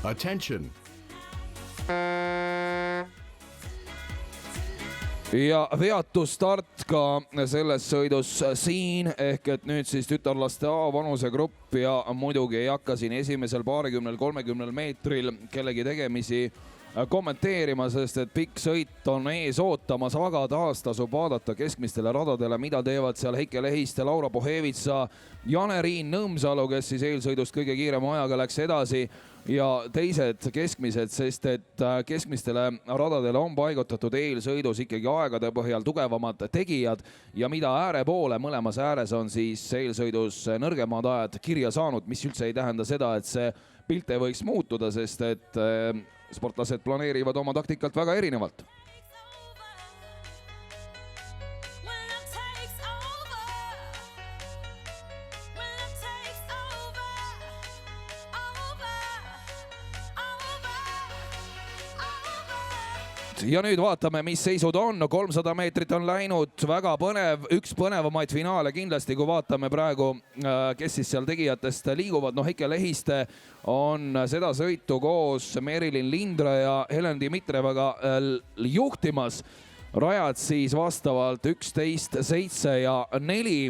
Attention! Ja veatu start ka selles sõidus siin, ehk et nüüd siis tütarlaste A vanusegrupp ja muidugi ei hakka siin esimesel 20–30 meetril kellegi tegemisi kommenteerima, sest et pikk sõit on ees ootamas, aga taas tasub vaadata keskmistele radadele, mida teevad seal Heike Lehiste, Laura Pohevitsa, Jane-Riin Nõmsalu, kes siis eelsõidust kõige kiirema ajaga läks edasi, ja teised keskmised, sest et keskmistele radadele on paigutatud eelsõidus ikkagi aegade põhjal tugevamad tegijad ja mida ääre poole, mõlemas ääres on siis eelsõidus nõrgemad ajad kirja saanud, mis üldse ei tähenda seda, et see pilt ei võiks muutuda, sest et sportlased planeerivad oma taktikalt väga erinevalt. Ja nüüd vaatame, mis seisud on. 300 meetrit on läinud, väga põnev, üks põnevamaid finaale kindlasti, kui vaatame praegu, kes siis seal tegijatest liiguvad. No Heike Lehiste on seda sõitu koos Merilin Lindre ja Helen Dimitrevaga juhtimas. Rajad siis vastavalt 11, 7 ja 4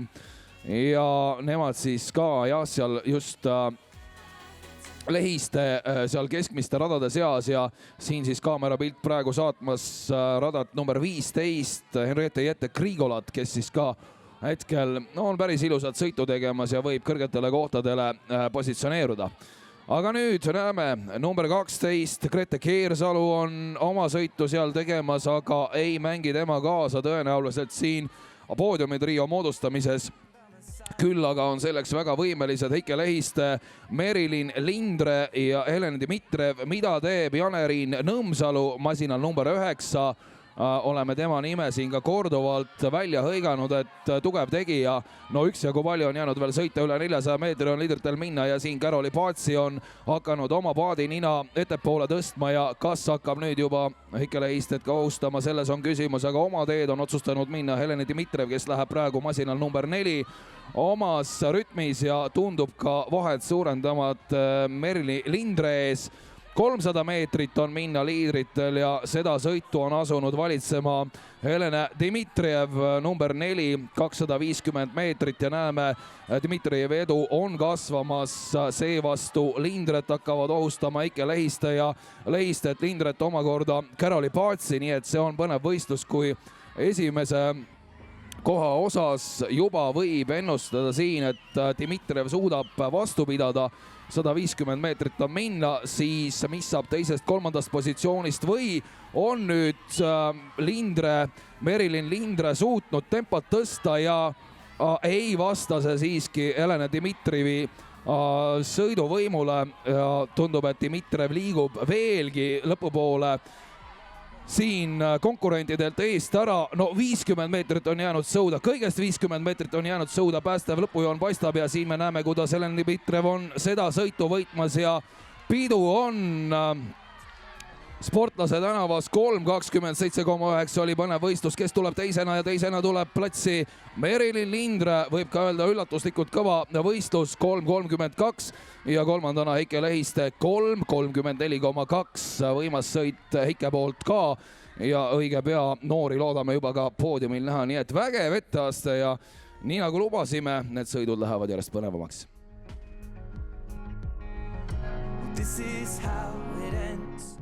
ja nemad siis ka seal just Lehiste seal keskmiste radade seas ja siin siis kaamerapilt praegu saatmas radat number 15 Henriette Jette Krigolat, kes siis ka hetkel on päris ilusat sõitu tegemas ja võib kõrgetele kohtadele positsioneeruda. Aga nüüd näeme number 12 Grete Keersalu on oma sõitu seal tegemas, aga ei mängi tema kaasa tõenäoliselt siin poodiumi trio moodustamises. Küll aga on selleks väga võimelised Heike Lehiste, Merilin Lindre ja Helen Dimitrev. Mida teeb Jane-Riin Nõmsalu masinal number 9? Oleme tema nime siin ka korduvalt välja hõiganud, et tugev tegija. No üksjagu palju on jäänud veel sõita, üle 400 meetri on liidritel minna ja siin Karoli Paatsi on hakanud oma paadi nina ettepoole tõstma ja kas hakkab nüüd juba Heike Lehistet ka ohustama, selles on küsimus, aga oma teed on otsustanud minna Helen Dimitrev, kes läheb praegu masinal number 4 omas rütmis ja tundub ka vahet suurendamat Merilin Lindre ees. 300 meetrit on minna liidritel ja seda sõitu on asunud valitsema Helena Dmitrijev number 4, 250 meetrit ja näeme, Dmitrijevi edu on kasvamas, seevastu Lindret hakkavad ohustama Heike Lehiste ja Lehistet, Lindret omakorda Karoli Paatsi, nii et see on põnev võistlus, kui esimese koha osas juba võib ennustada siin, et Dmitrijev suudab vastu pidada, 150 meetrit on minna, siis mis saab teisest kolmandast positsioonist või on nüüd Lindre, Merilin Lindre suutnud tempot tõsta ja ei vasta see siiski Helena Dmitrijevi sõiduvõimule ja tundub, et Dmitrijev liigub veelgi lõpupoole siin konkurentidelt eest ära. No 50 meetrit on jäänud sõuda, kõigest 50 meetrit on jäänud sõuda, päästev lõpujoon paistab ja siin me näeme, kuidas Helen Dmitrijev on seda sõitu võitmas ja pidu on Sportlase tänavas 3.27,9 oli põnev võistlus, kes tuleb teisena ja teisena tuleb platsi Merilin Lindre, võib ka öelda üllatuslikult kõva võistlus 3.32 ja kolmandana Heike Lehiste 3.34,2 võimas sõit Heike poolt ka ja õige pea noori loodame juba ka poodiumil näha, nii et vägev etteaste ja nii nagu lubasime, need sõidud lähevad järjest põnevamaks. This is how it ends.